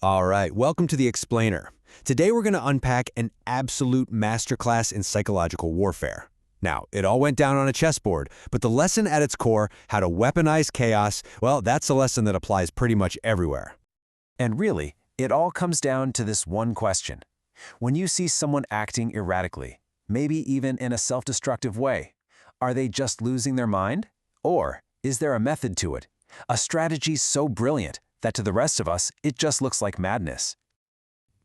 All right, welcome to The Explainer. Today we're going to unpack an absolute masterclass in psychological warfare. Now, it all went down on a chessboard, but the lesson at its core, how to weaponize chaos, well, that's a lesson that applies pretty much everywhere. And really, it all comes down to this one question. When you see someone acting erratically, maybe even in a self-destructive way, are they just losing their mind? Or is there a method to it? A strategy so brilliant that to the rest of us, it just looks like madness.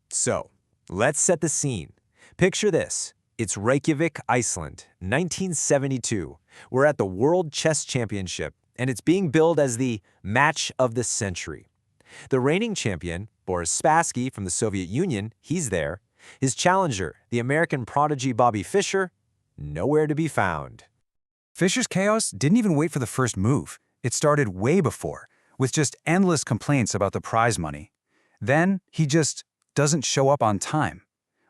So, let's set the scene. Picture this. It's Reykjavik, Iceland, 1972. We're at the World Chess Championship, and it's being billed as the match of the century. The reigning champion, Boris Spassky from the Soviet Union, he's there. His challenger, the American prodigy Bobby Fischer, nowhere to be found. Fischer's chaos didn't even wait for the first move. It started way before, with just endless complaints about the prize money. Then, he just doesn't show up on time.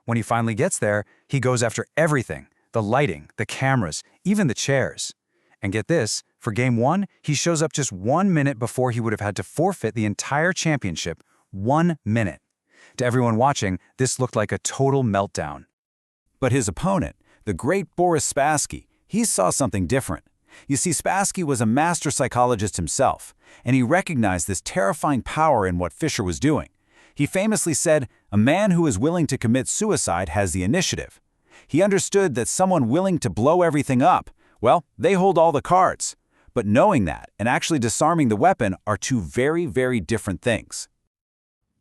When he finally gets there, he goes after everything, the lighting, the cameras, even the chairs. And get this, for Game 1, he shows up just 1 minute before he would have had to forfeit the entire championship. 1 minute. To everyone watching, this looked like a total meltdown. But his opponent, the great Boris Spassky, he saw something different. You see, Spassky was a master psychologist himself, and he recognized this terrifying power in what Fischer was doing. He famously said, "A man who is willing to commit suicide has the initiative." He understood that someone willing to blow everything up, well, they hold all the cards. But knowing that and actually disarming the weapon are two very, very different things.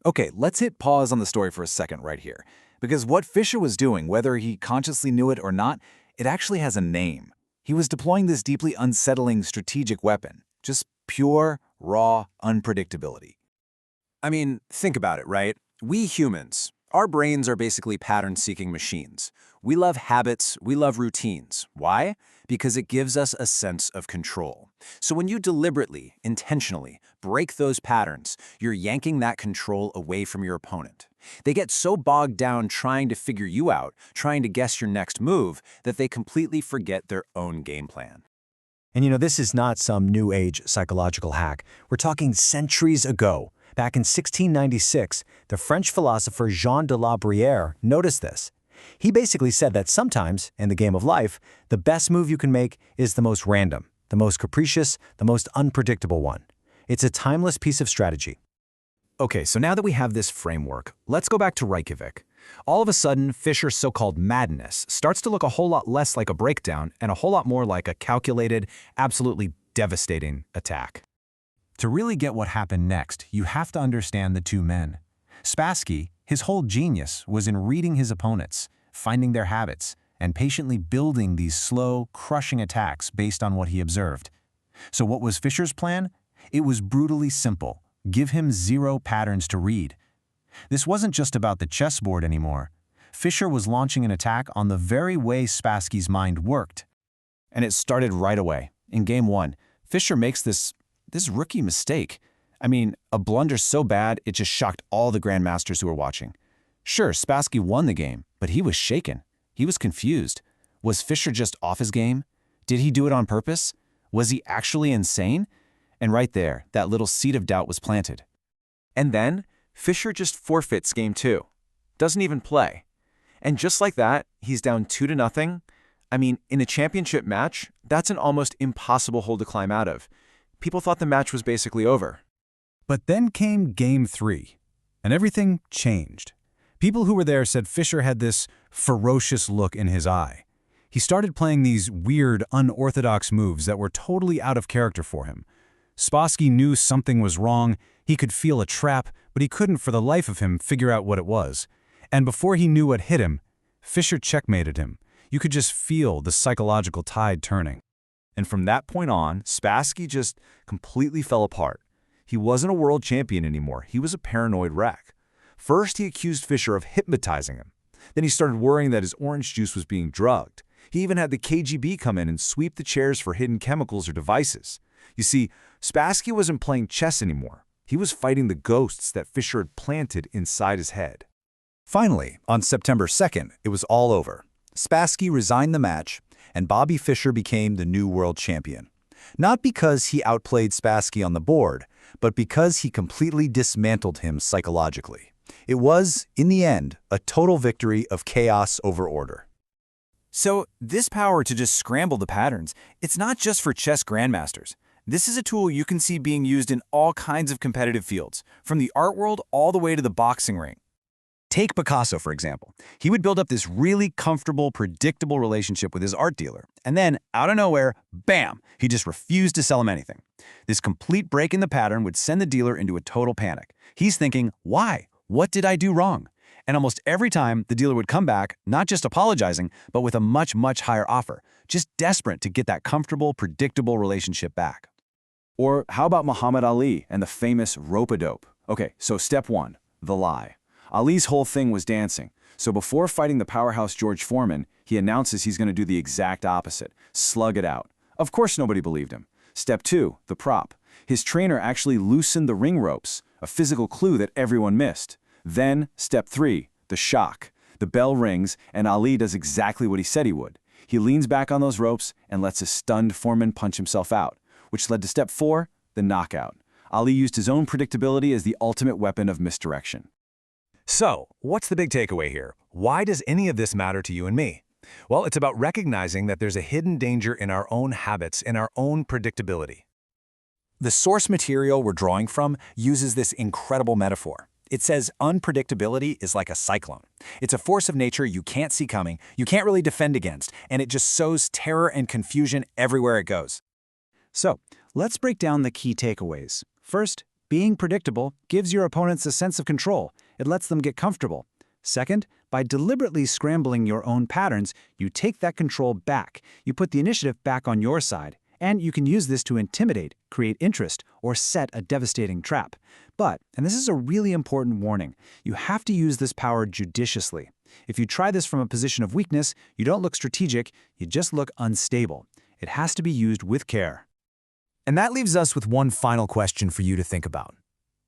Okay, let's hit pause on the story for a second right here, because what Fischer was doing, whether he consciously knew it or not, it actually has a name. He was deploying this deeply unsettling strategic weapon, just pure, raw unpredictability. I mean, think about it, right? We humans, our brains are basically pattern-seeking machines. We love habits, we love routines. Why? Because it gives us a sense of control. So when you deliberately, intentionally break those patterns, you're yanking that control away from your opponent. They get so bogged down trying to figure you out, trying to guess your next move, that they completely forget their own game plan. And this is not some new age psychological hack. We're talking centuries ago. Back in 1696, the French philosopher Jean de la Bruyere noticed this. He basically said that sometimes, in the game of life, the best move you can make is the most random, the most capricious, the most unpredictable one. It's a timeless piece of strategy. Okay, so now that we have this framework, let's go back to Reykjavik. All of a sudden, Fischer's so-called madness starts to look a whole lot less like a breakdown and a whole lot more like a calculated, absolutely devastating attack. To really get what happened next, you have to understand the two men. Spassky, his whole genius was in reading his opponents, finding their habits, and patiently building these slow, crushing attacks based on what he observed. So what was Fischer's plan? It was brutally simple. Give him 0 patterns to read. This wasn't just about the chessboard anymore. Fischer was launching an attack on the very way Spassky's mind worked. And it started right away. In Game 1, Fischer makes this rookie mistake. I mean, a blunder so bad it just shocked all the grandmasters who were watching. Sure, Spassky won the game, but he was shaken. He was confused. Was Fischer just off his game? Did he do it on purpose? Was he actually insane? And right there, that little seed of doubt was planted. And then, Fischer just forfeits Game 2. Doesn't even play. And just like that, he's down 2-0. I mean, in a championship match, that's an almost impossible hole to climb out of. People thought the match was basically over. But then came Game 3, and everything changed. People who were there said Fischer had this ferocious look in his eye. He started playing these weird, unorthodox moves that were totally out of character for him. Spassky knew something was wrong, he could feel a trap, but he couldn't for the life of him figure out what it was. And before he knew what hit him, Fischer checkmated him. You could just feel the psychological tide turning. And from that point on, Spassky just completely fell apart. He wasn't a world champion anymore. He was a paranoid wreck. First, he accused Fischer of hypnotizing him. Then he started worrying that his orange juice was being drugged. He even had the KGB come in and sweep the chairs for hidden chemicals or devices. You see, Spassky wasn't playing chess anymore. He was fighting the ghosts that Fischer had planted inside his head. Finally, on September 2nd, it was all over. Spassky resigned the match, and Bobby Fischer became the new world champion. Not because he outplayed Spassky on the board, but because he completely dismantled him psychologically. It was, in the end, a total victory of chaos over order. So this power to just scramble the patterns, it's not just for chess grandmasters. This is a tool you can see being used in all kinds of competitive fields, from the art world all the way to the boxing ring. Take Picasso, for example. He would build up this really comfortable, predictable relationship with his art dealer, and then, out of nowhere, bam, he just refused to sell him anything. This complete break in the pattern would send the dealer into a total panic. He's thinking, why? What did I do wrong? And almost every time, the dealer would come back, not just apologizing, but with a much, much higher offer, just desperate to get that comfortable, predictable relationship back. Or how about Muhammad Ali and the famous rope-a-dope? Okay, so step 1, the lie. Ali's whole thing was dancing. So before fighting the powerhouse George Foreman, he announces he's going to do the exact opposite, slug it out. Of course nobody believed him. Step 2, the prop. His trainer actually loosened the ring ropes, a physical clue that everyone missed. Then, step 3, the shock. The bell rings, and Ali does exactly what he said he would. He leans back on those ropes and lets his stunned Foreman punch himself out, which led to step 4, the knockout. Ali used his own predictability as the ultimate weapon of misdirection. So, what's the big takeaway here? Why does any of this matter to you and me? Well, it's about recognizing that there's a hidden danger in our own habits, in our own predictability. The source material we're drawing from uses this incredible metaphor. It says unpredictability is like a cyclone. It's a force of nature you can't see coming, you can't really defend against, and it just sows terror and confusion everywhere it goes. So, let's break down the key takeaways. First, being predictable gives your opponents a sense of control. It lets them get comfortable. Second, by deliberately scrambling your own patterns, you take that control back. You put the initiative back on your side. And you can use this to intimidate, create interest, or set a devastating trap. But, and this is a really important warning, you have to use this power judiciously. If you try this from a position of weakness, you don't look strategic, you just look unstable. It has to be used with care. And that leaves us with one final question for you to think about.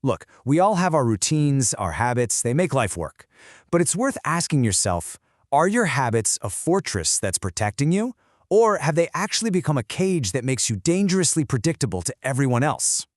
Look, we all have our routines, our habits, they make life work. But it's worth asking yourself, are your habits a fortress that's protecting you? Or have they actually become a cage that makes you dangerously predictable to everyone else?